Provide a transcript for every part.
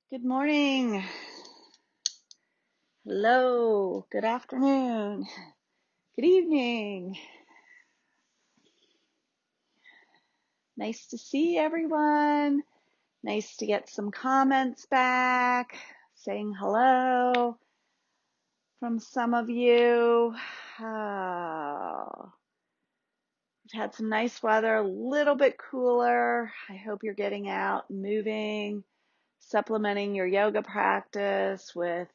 Good morning. Hello. Good afternoon. Good evening. Nice to see everyone. Nice to get some comments back, saying hello from some of you. We've had some nice weather, a little bit cooler. I hope you're getting out and moving, supplementing your yoga practice with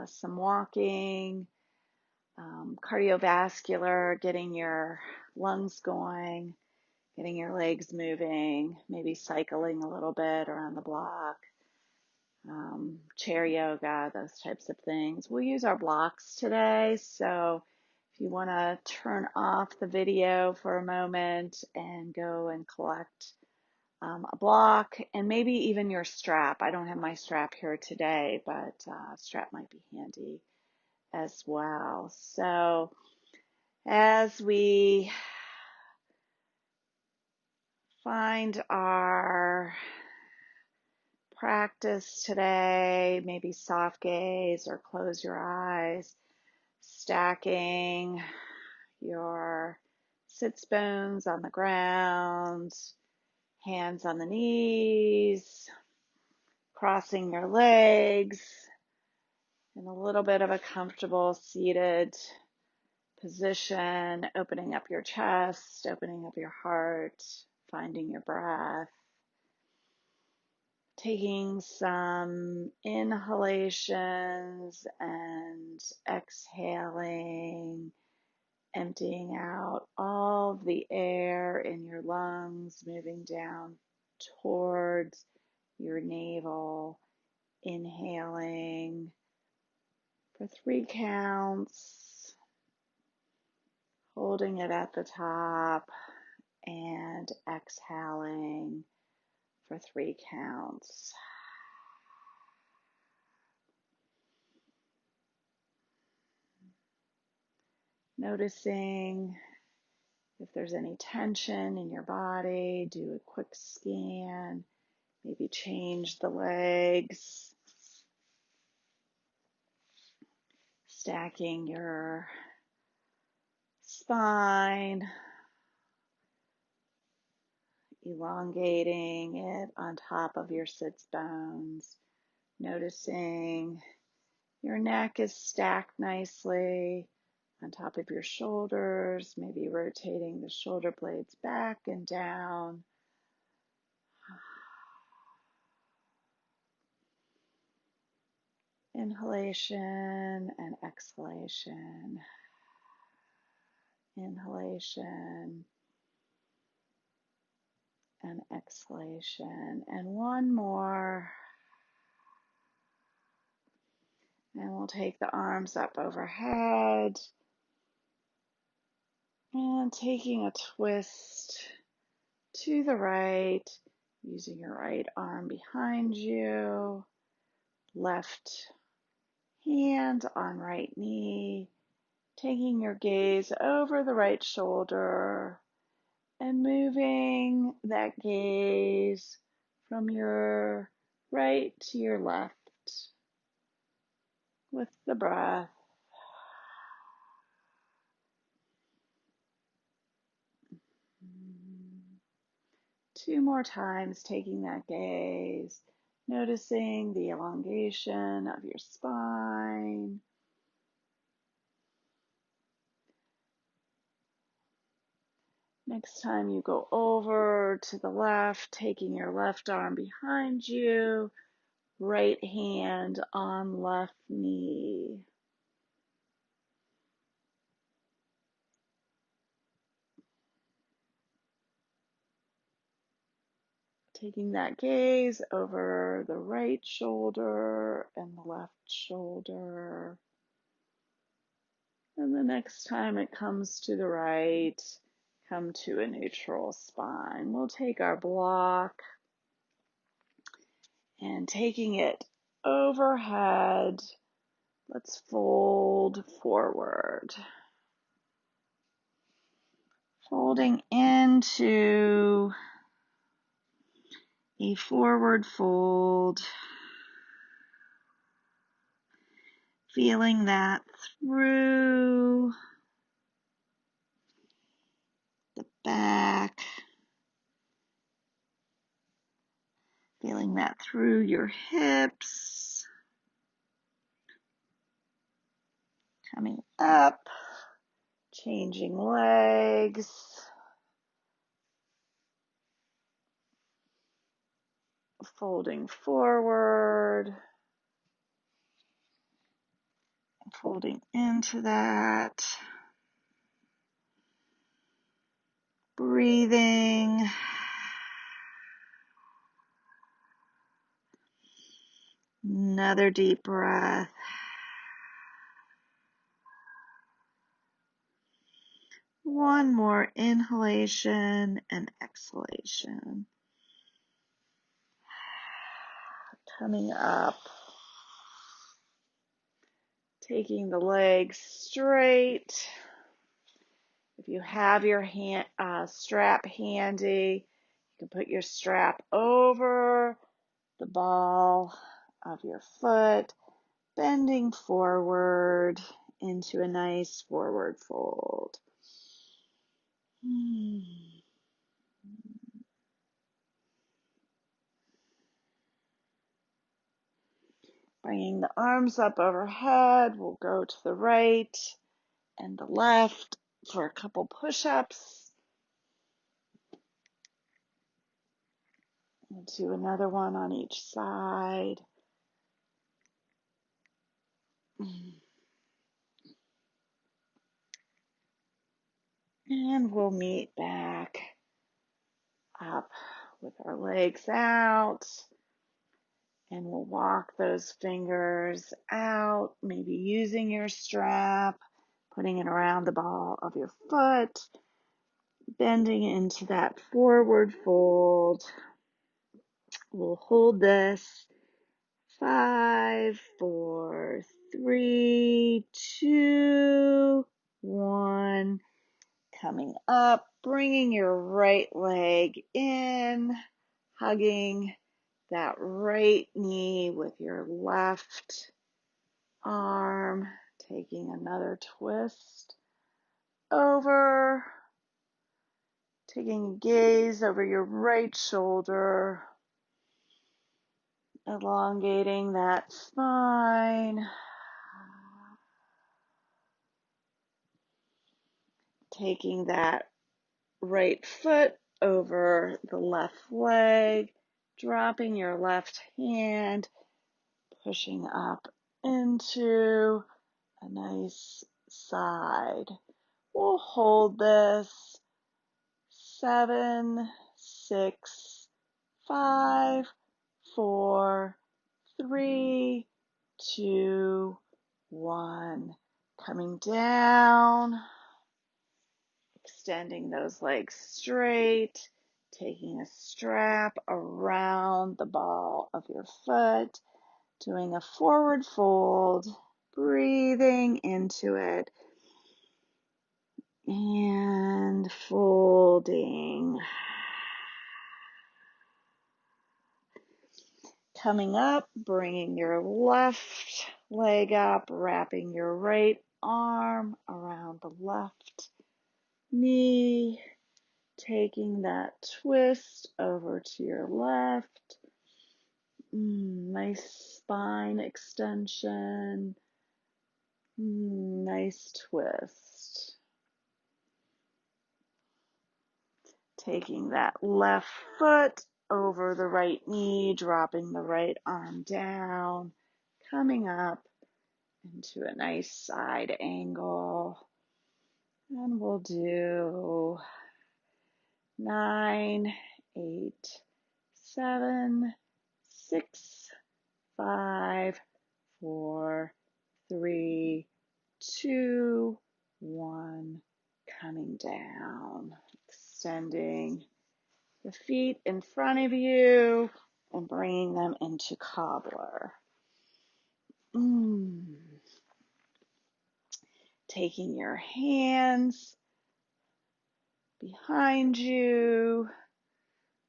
some walking. Cardiovascular, getting your lungs going, getting your legs moving, maybe cycling a little bit around the block, chair yoga, those types of things. We'll use our blocks today, so if you want to turn off the video for a moment and go and collect a block and maybe even your strap. I don't have my strap here today, but strap might be handy as well. So as we find our practice today, maybe soft gaze or close your eyes, stacking your sits bones on the ground, hands on the knees, crossing your legs in a little bit of a comfortable seated position, opening up your chest, opening up your heart, finding your breath, taking some inhalations and exhaling, emptying out all of the air in your lungs, moving down towards your navel, inhaling for 3 counts, holding it at the top, and exhaling for 3 counts. Noticing if there's any tension in your body, do a quick scan, maybe change the legs, stacking your spine, elongating it on top of your sits bones, noticing your neck is stacked nicely on top of your shoulders, maybe rotating the shoulder blades back and down. Inhalation and exhalation. Inhalation and exhalation. And one more. And we'll take the arms up overhead. And taking a twist to the right, using your right arm behind you, left hand on right knee, taking your gaze over the right shoulder and moving that gaze from your right to your left with the breath. Two more times, taking that gaze, noticing the elongation of your spine. Next time you go over to the left, taking your left arm behind you, right hand on left knee. Taking that gaze over the right shoulder and the left shoulder. And the next time it comes to the right, come to a neutral spine. We'll take our block and taking it overhead, let's fold forward. Folding into a forward fold. Feeling that through the back, feeling that through your hips, coming up, changing legs, folding forward, folding into that, breathing, another deep breath, one more inhalation and exhalation, coming up, taking the legs straight. If you have your strap handy, you can put your strap over the ball of your foot, bending forward into a nice forward fold. Bringing the arms up overhead, we'll go to the right and the left for a couple push-ups. We'll do another one on each side. And we'll meet back up with our legs out. And we'll walk those fingers out, maybe using your strap, putting it around the ball of your foot, bending into that forward fold. We'll hold this. 5, 4, 3, 2, 1. Coming up, bringing your right leg in, hugging that right knee with your left arm, taking another twist over, taking a gaze over your right shoulder, elongating that spine, taking that right foot over the left leg, dropping your left hand, pushing up into a nice side. We'll hold this. 7, 6, 5, 4, 3, 2, 1. Coming down, extending those legs straight, taking a strap around the ball of your foot, doing a forward fold, breathing into it, and folding. Coming up, bringing your left leg up, wrapping your right arm around the left knee, taking that twist over to your left. Nice spine extension. Nice twist. Taking that left foot over the right knee, dropping the right arm down, coming up into a nice side angle. And we'll do 9, 8, 7, 6, 5, 4, 3, 2, 1. Coming down, extending the feet in front of you and bringing them into cobbler. Taking your hands behind you,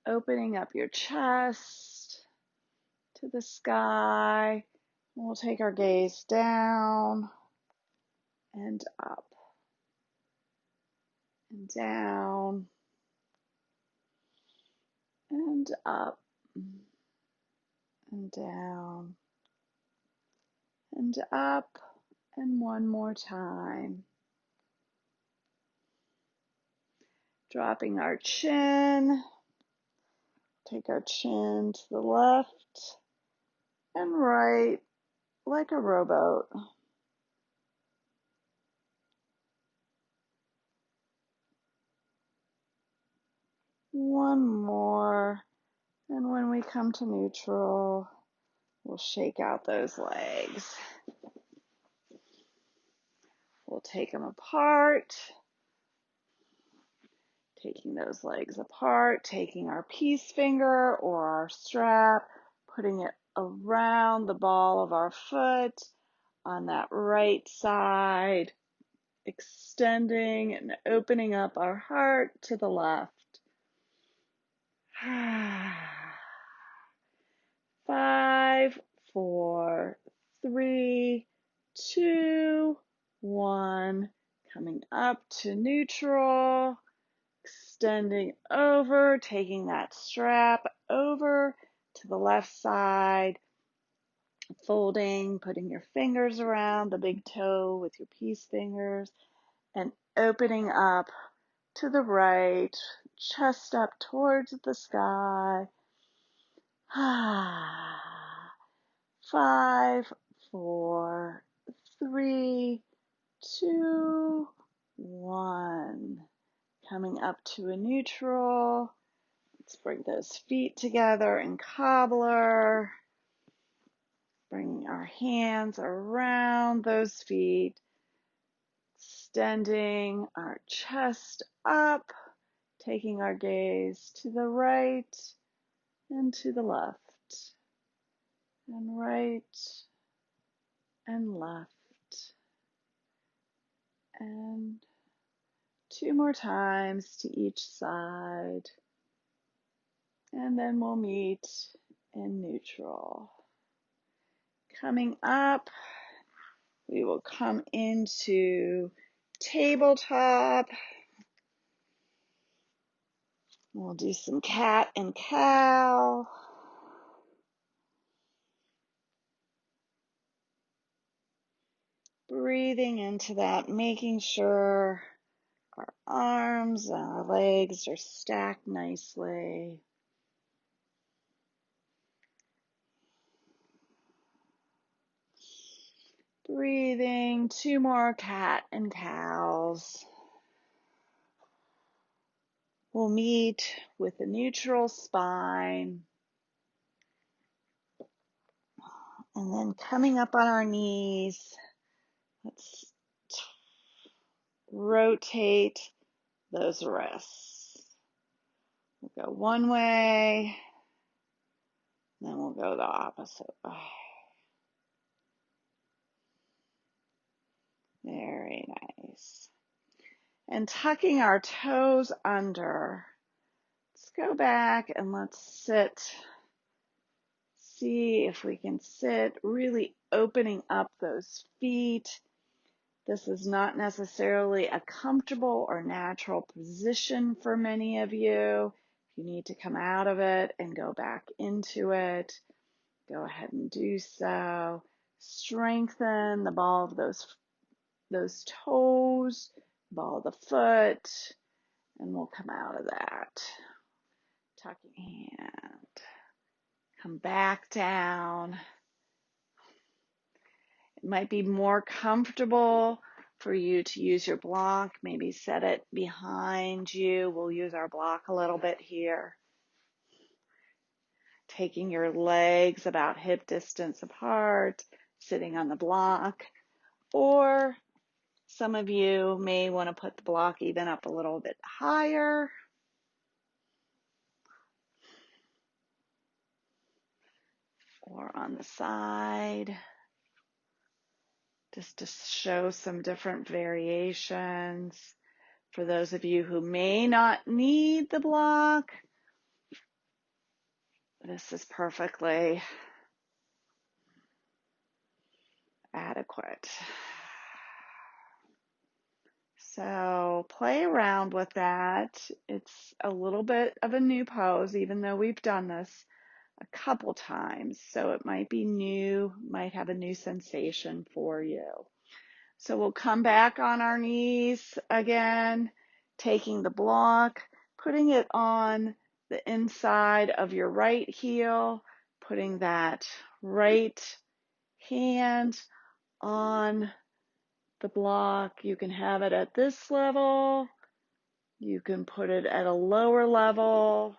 opening up your chest to the sky, We'll take our gaze down and up and down and up and down and up, and one more time. Dropping our chin, take our chin to the left and right like a rowboat. One more, and when we come to neutral, we'll shake out those legs. We'll take them apart, taking those legs apart, taking our peace finger or our strap, putting it around the ball of our foot on that right side, extending and opening up our heart to the left. 5, 4, 3, 2, 1. Coming up to neutral, extending over, taking that strap over to the left side, folding, putting your fingers around the big toe with your peace fingers, and opening up to the right, chest up towards the sky. 5, 4, 3, 2, 1. Coming up to a neutral. Let's bring those feet together in cobbler. Bringing our hands around those feet. Extending our chest up. Taking our gaze to the right and to the left. And right and left. And 2 more times to each side. And then we'll meet in neutral. Coming up, we will come into tabletop. We'll do some cat and cow. Breathing into that, making sure our arms and our legs are stacked nicely. Breathing, 2 more cat and cows. We'll meet with a neutral spine. And then coming up on our knees, let's rotate those wrists. We'll go one way, then we'll go the opposite way. Very nice. And tucking our toes under. Let's go back and let's sit. See if we can sit, really opening up those feet. This is not necessarily a comfortable or natural position for many of you. If you need to come out of it and go back into it, go ahead and do so. Strengthen the ball of those toes, ball of the foot, and we'll come out of that. Tuck your hand. Come back down. It might be more comfortable for you to use your block. Maybe set it behind you. We'll use our block a little bit here. Taking your legs about hip distance apart, sitting on the block. Or some of you may want to put the block even up a little bit higher. Or on the side. Just to show some different variations. For those of you who may not need the block, this is perfectly adequate. So play around with that. It's a little bit of a new pose, even though we've done this a couple times. So it might be new, might have a new sensation for you. So we'll come back on our knees again, taking the block, putting it on the inside of your right heel, putting that right hand on the block. You can have it at this level. You can put it at a lower level.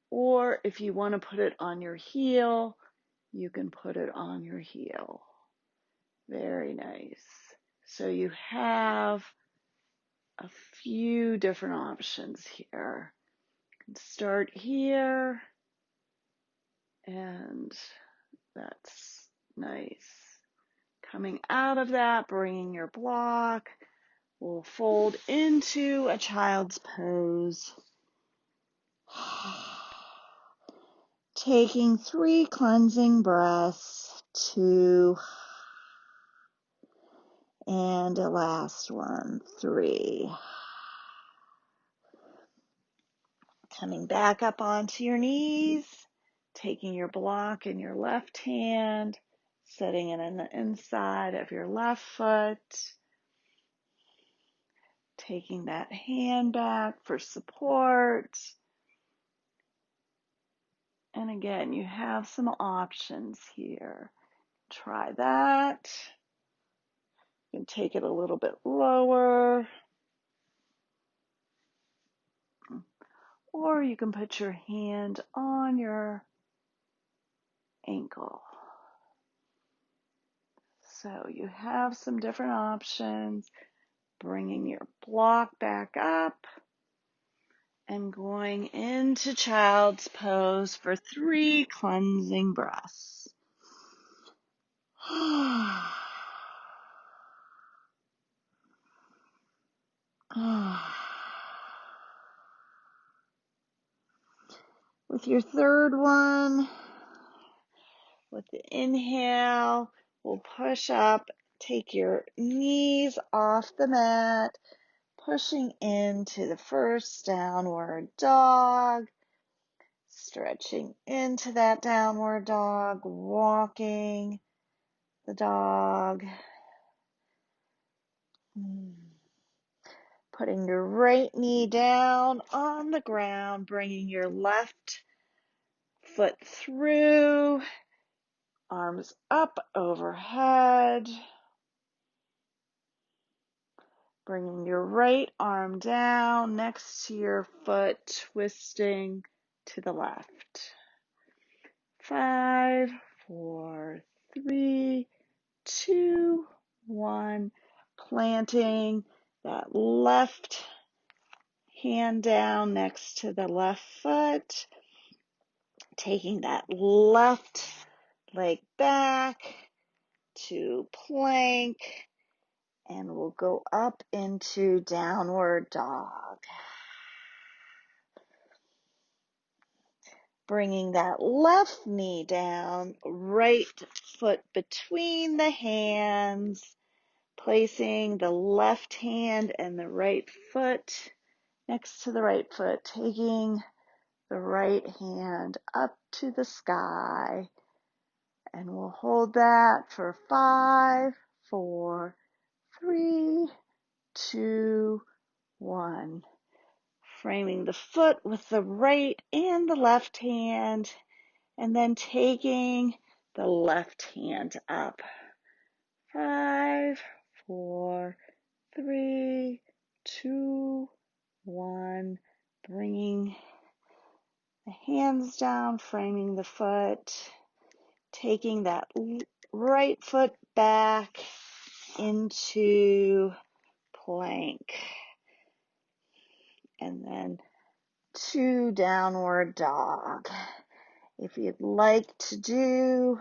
Or if you want to put it on your heel, you can put it on your heel. Very nice. So you have a few different options here. You can start here, and that's nice. Coming out of that, bringing your block, we'll fold into a child's pose. Taking 3 cleansing breaths, 2, and a last one, 3. Coming back up onto your knees, taking your block in your left hand, setting it in the inside of your left foot, taking that hand back for support. And again, you have some options here. Try that. You can take it a little bit lower, or you can put your hand on your ankle. So you have some different options. Bringing your block back up and going into child's pose for 3 cleansing breaths. With your third one, with the inhale, we'll push up, take your knees off the mat, pushing into the first downward dog, stretching into that downward dog, walking the dog, putting your right knee down on the ground, bringing your left foot through, arms up overhead, bringing your right arm down next to your foot, twisting to the left. 5, 4, 3, 2, 1. Planting that left hand down next to the left foot. Taking that left leg back to plank. And we'll go up into downward dog. Bringing that left knee down, right foot between the hands, placing the left hand and the right foot next to the right foot, taking the right hand up to the sky. And we'll hold that for 5, 4, 3, 2, 1. Framing the foot with the right and the left hand, and then taking the left hand up. 5, 4, 3, 2, 1. Bringing the hands down, framing the foot, taking that right foot back into plank. And then to downward dog. If you'd like to do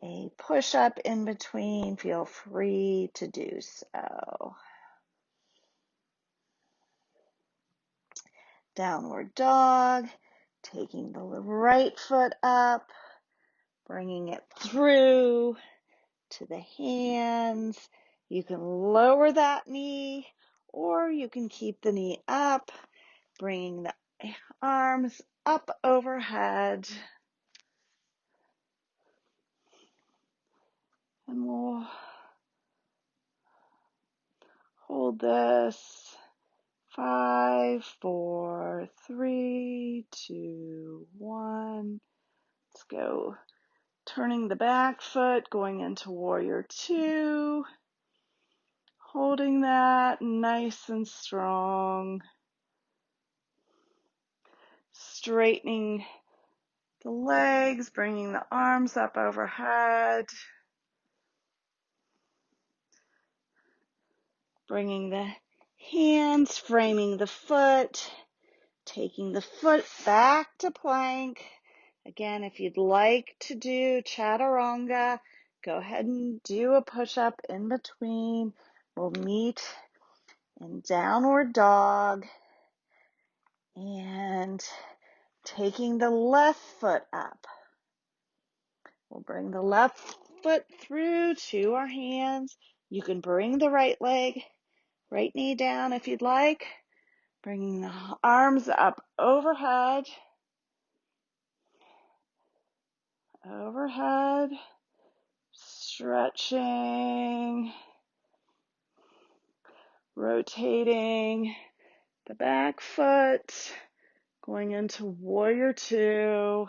a push-up in between, feel free to do so. Downward dog, taking the right foot up, bringing it through to the hands. You can lower that knee, or you can keep the knee up, bringing the arms up overhead. And we'll hold this. 5, 4, 3, 2, 1. Let's go. Turning the back foot, going into warrior 2. Holding that nice and strong. Straightening the legs, bringing the arms up overhead. Bringing the hands, framing the foot. Taking the foot back to plank. Again, if you'd like to do chaturanga, go ahead and do a push-up in between. We'll meet in downward dog. And taking the left foot up. We'll bring the left foot through to our hands. You can bring the right leg, right knee down if you'd like. Bringing the arms up overhead. Overhead. Stretching. Rotating the back foot. Going into warrior 2.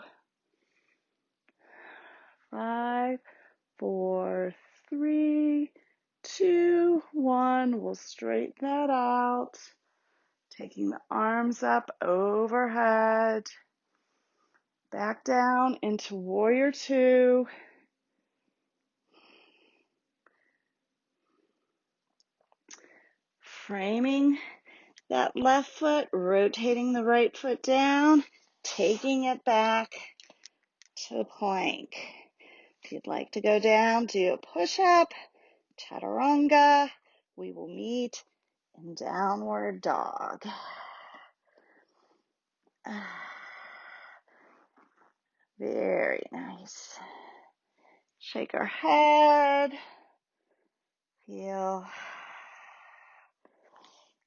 5, 4, 3, 2, 1. We'll straighten that out. Taking the arms up overhead. Back down into warrior 2. Framing that left foot, rotating the right foot down, taking it back to plank. If you'd like to go down, do a push-up, chaturanga. We will meet in downward dog. Very nice. Shake our head. Feel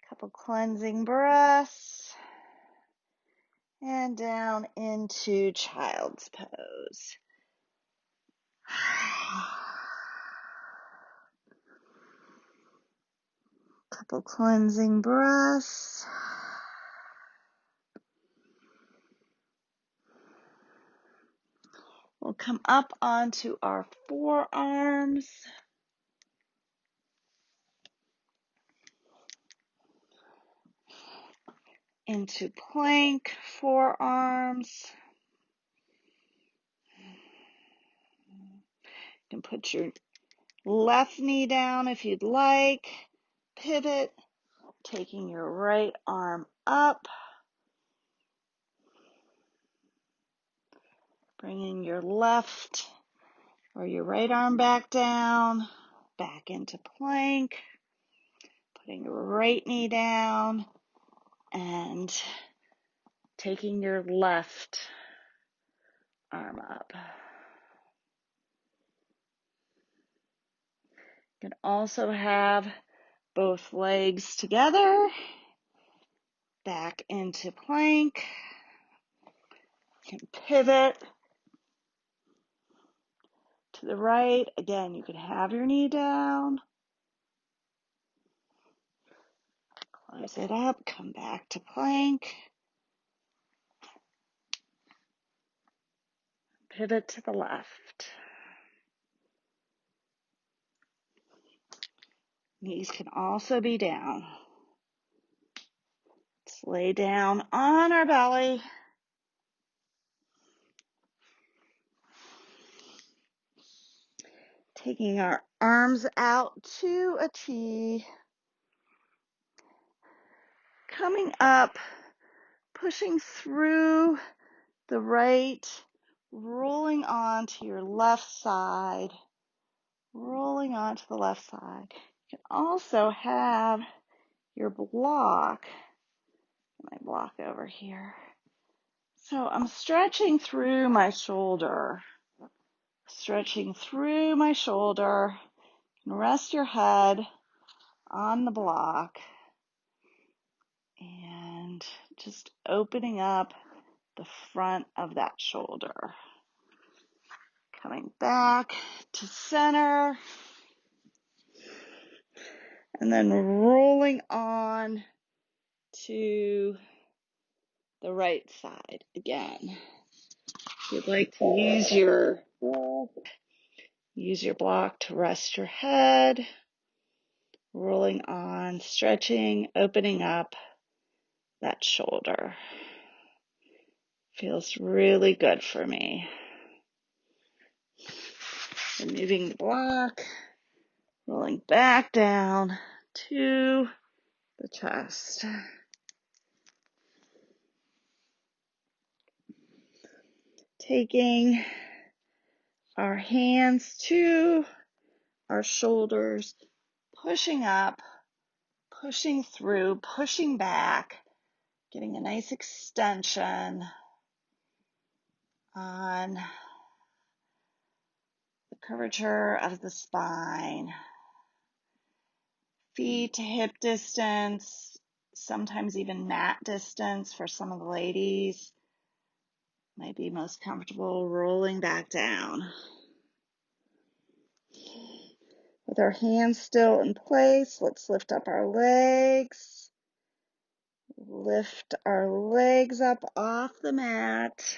a couple cleansing breaths. And down into child's pose. Couple cleansing breaths. We'll come up onto our forearms. Into plank, forearms. You can put your left knee down if you'd like. Pivot, taking your right arm up. Bringing your left or your right arm back down, back into plank. Putting your right knee down and taking your left arm up. You can also have both legs together, back into plank. You can pivot to the right. Again, you can have your knee down. Close it up, come back to plank. Pivot to the left. Knees can also be down. Let's lay down on our belly. Taking our arms out to a T. Coming up, pushing through the right, rolling onto your left side. Rolling onto the left side. You can also have your block. My block over here. So I'm stretching through my shoulder. stretching through my shoulder. Rest your head on the block and just opening up the front of that shoulder. Coming back to center and then rolling on to the right side again. If you'd like to use your block to rest your head, rolling on, stretching, opening up that shoulder. Feels really good for me. Removing the block, rolling back down to the chest. Taking our hands to our shoulders, pushing up, pushing through, pushing back, getting a nice extension on the curvature of the spine. Feet to hip distance, sometimes even mat distance for some of the ladies. Might be most comfortable rolling back down. With our hands still in place, let's lift up our legs. Lift our legs up off the mat.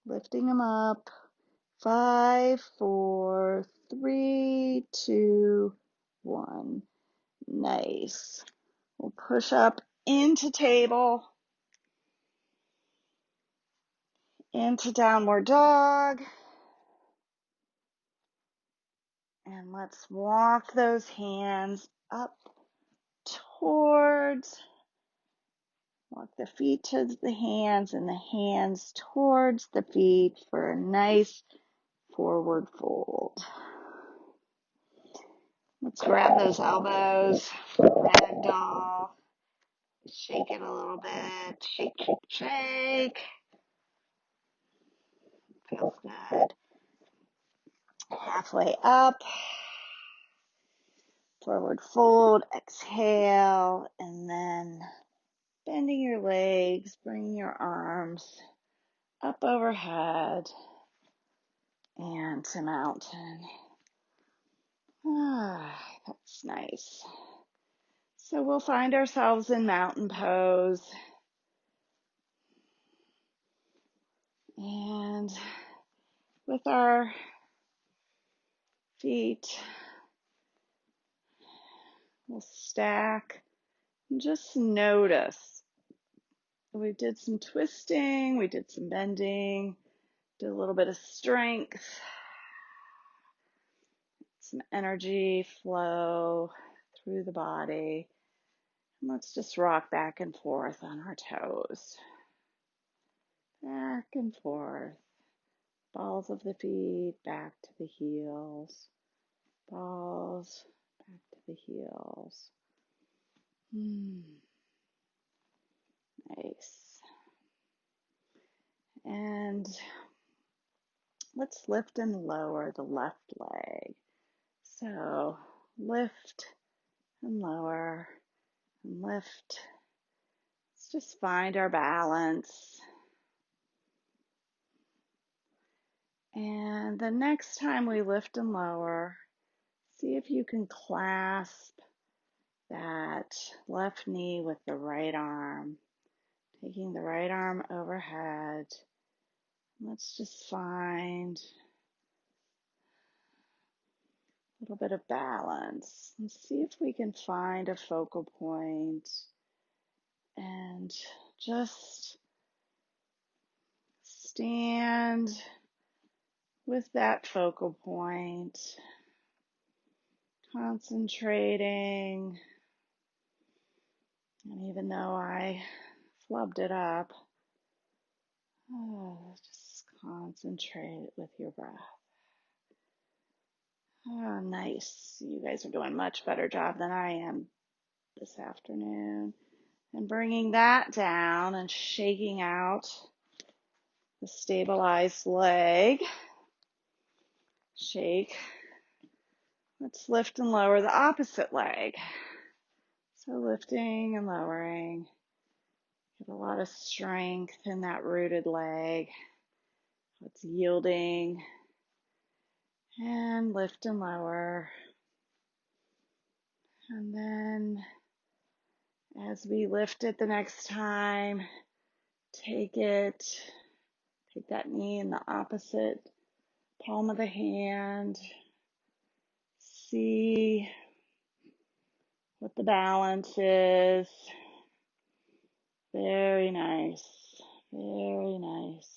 Lifting them up. 5, 4, 3, 2, 1. Nice. We'll push up into table. Into downward dog. And let's walk those hands up towards, walk the feet to the hands and the hands towards the feet for a nice forward fold. Let's grab those elbows, ragdoll, shake it a little bit, shake, shake, shake. Feels good. Halfway up, forward fold, exhale, and then bending your legs, bringing your arms up overhead and to mountain. That's nice. So we'll find ourselves in mountain pose. And with our feet, we'll stack and just notice. We did some twisting, we did some bending, did a little bit of strength, some energy flow through the body. And let's just rock back and forth on our toes. Back and forth. Balls of the feet back to the heels. Balls back to the heels. Nice. And let's lift and lower the left leg. So lift and lower and lift. Let's just find our balance. And the next time we lift and lower, see if you can clasp that left knee with the right arm. Taking the right arm overhead. Let's just find a little bit of balance and see if we can find a focal point and just stand with that focal point, concentrating. And even though I flubbed it up, just concentrate with your breath. Oh, nice. You guys are doing a much better job than I am this afternoon. And bringing that down and shaking out the stabilized leg. Shake. Let's lift and lower the opposite leg. So lifting and lowering. Get a lot of strength in that rooted leg. It's yielding. And lift and lower. And then as we lift it the next time, take that knee in the opposite palm of the hand. See what the balance is. Very nice. Very nice.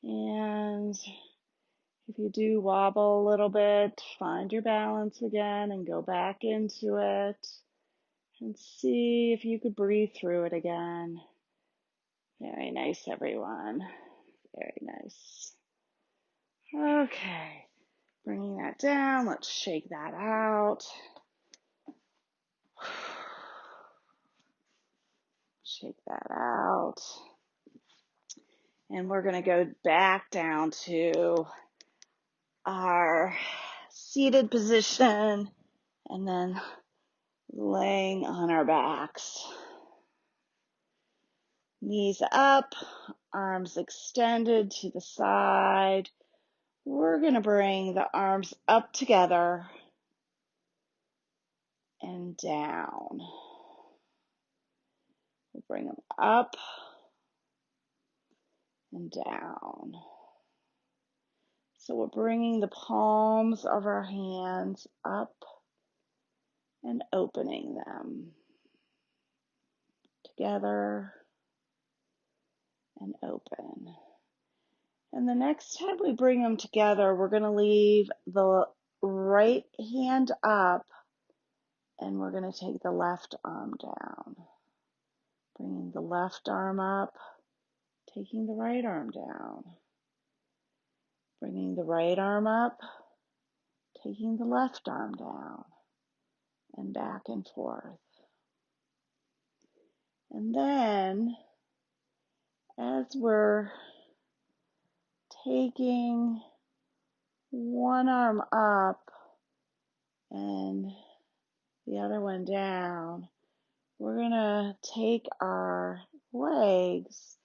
And if you do wobble a little bit, find your balance again and go back into it and see if you could breathe through it again. Very nice, everyone. Very nice. Okay, bringing that down. Let's shake that out. Shake that out. And we're going to go back down to our seated position and then laying on our backs. Knees up, arms extended to the side. We're going to bring the arms up together and down. We'll bring them up and down. So we're bringing the palms of our hands up and opening them together and open. And the next time we bring them together, we're going to leave the right hand up and we're going to take the left arm down. Bringing the left arm up, taking the right arm down. Bringing the right arm up, taking the left arm down, and back and forth. And then, as we're taking one arm up and the other one down, we're going to take our legs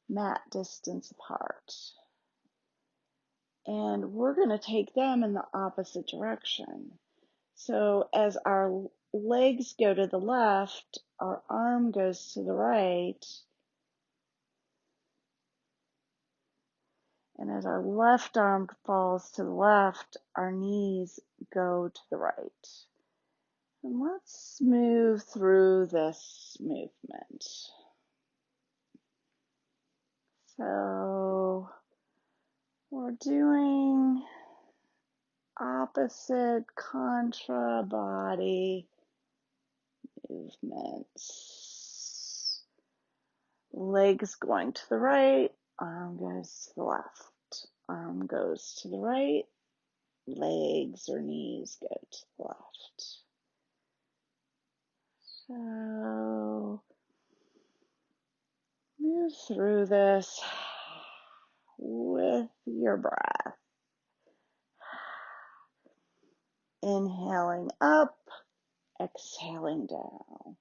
mat distance apart. And we're going to take them in the opposite direction. So as our legs go to the left, our arm goes to the right. And as our left arm falls to the left, our knees go to the right. And let's move through this movement. So we're doing opposite contra body movements. Legs going to the right, arm goes to the left, arm goes to the right, legs or knees go to the left. So move through this with your breath. Inhaling up, exhaling down.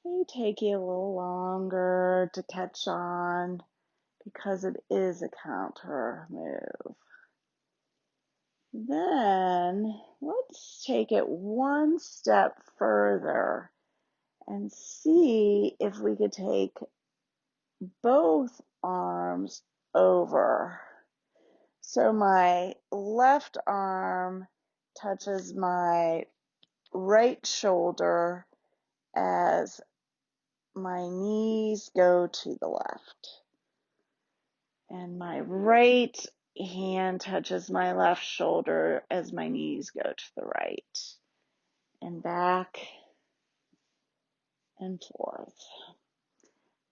It may take you a little longer to catch on because it is a counter move. Then let's take it one step further and see if we could take both arms over. So my left arm touches my right shoulder as my knees go to the left. And my right hand touches my left shoulder as my knees go to the right. And back and forth.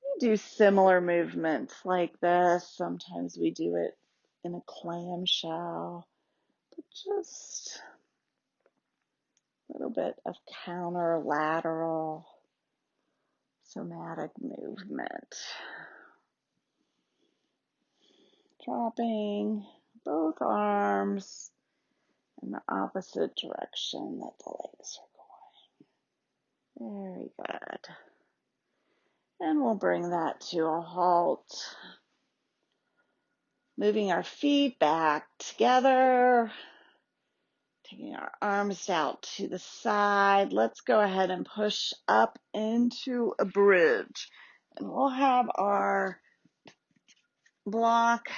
We do similar movements like this. Sometimes we do it in a clamshell. Just a little bit of counter-lateral somatic movement. Dropping both arms in the opposite direction that the legs are going. Very good. And we'll bring that to a halt. Moving our feet back together. Taking our arms out to the side. Let's go ahead and push up into a bridge. And we'll have our block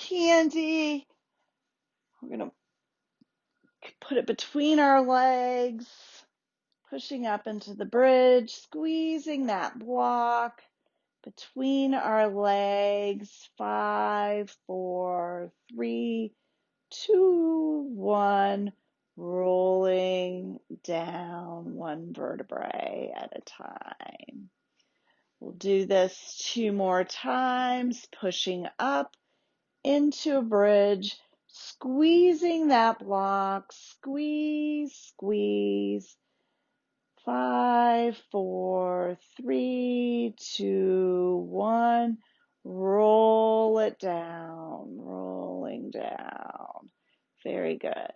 handy. We're going to put it between our legs, pushing up into the bridge, squeezing that block between our legs. 5, 4, 3, 2, 1. Rolling down one vertebrae at a time. We'll do this 2 more times, pushing up into a bridge, squeezing that block, squeeze, squeeze. 5, 4, 3, 2, 1. Roll it down, rolling down. Very good.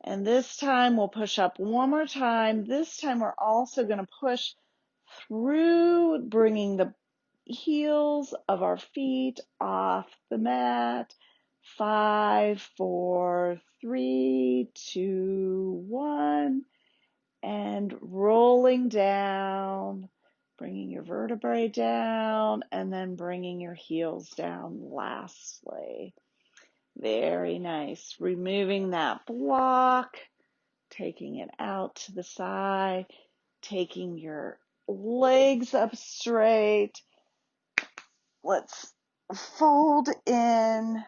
And this time we'll push up one more time. This time we're also going to push through, bringing the heels of our feet off the mat. 5, 4, 3, 2, 1. And rolling down, bringing your vertebrae down, and then bringing your heels down lastly. Very nice. Removing that block, taking it out to the side, taking your legs up straight. Let's fold in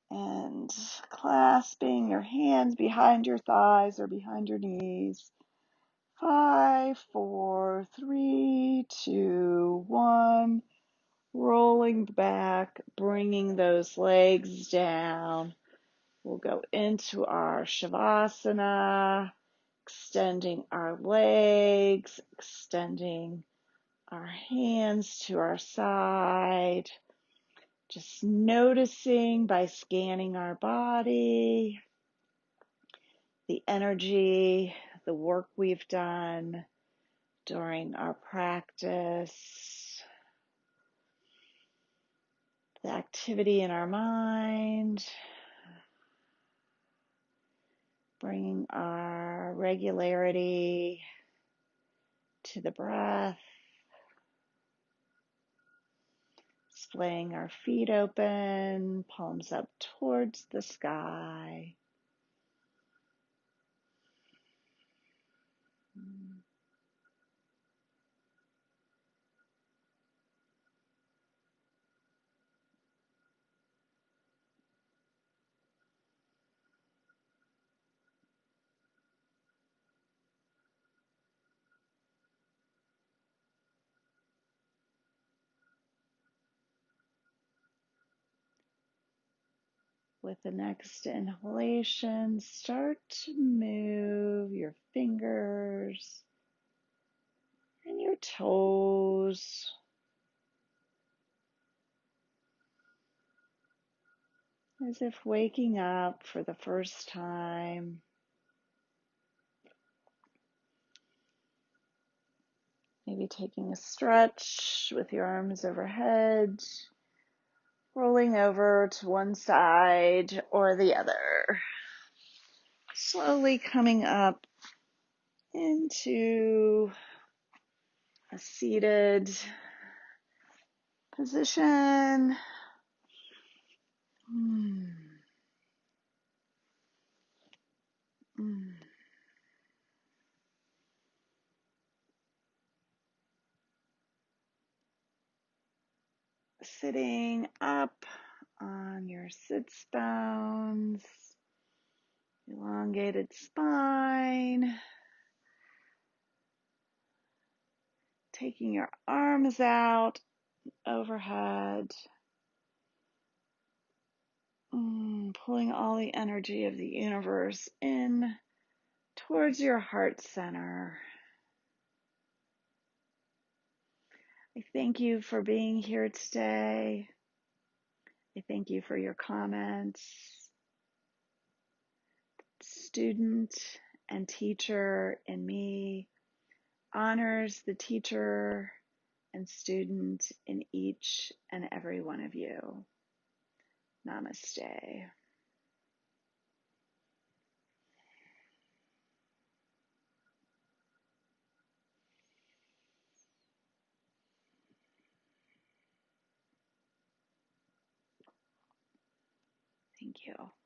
and clasping your hands behind your thighs or behind your knees. 5, 4, 3, 2, 1. Rolling back, bringing those legs down. We'll go into our Shavasana, extending our legs, extending our hands to our side. Just noticing by scanning our body, the energy, the work we've done during our practice, the activity in our mind, bringing our regularity to the breath, splaying our feet open, palms up towards the sky. With the next inhalation, start to move your fingers and your toes. As if waking up for the first time. Maybe taking a stretch with your arms overhead, rolling over to one side or the other. Slowly coming up into a seated position. Sitting up on your sits bones, elongated spine, taking your arms out overhead, Pulling all the energy of the universe in towards your heart center. I thank you for being here today. I thank you for your comments. Student and teacher in me honors the teacher and student in each and every one of you. Namaste. Thank you.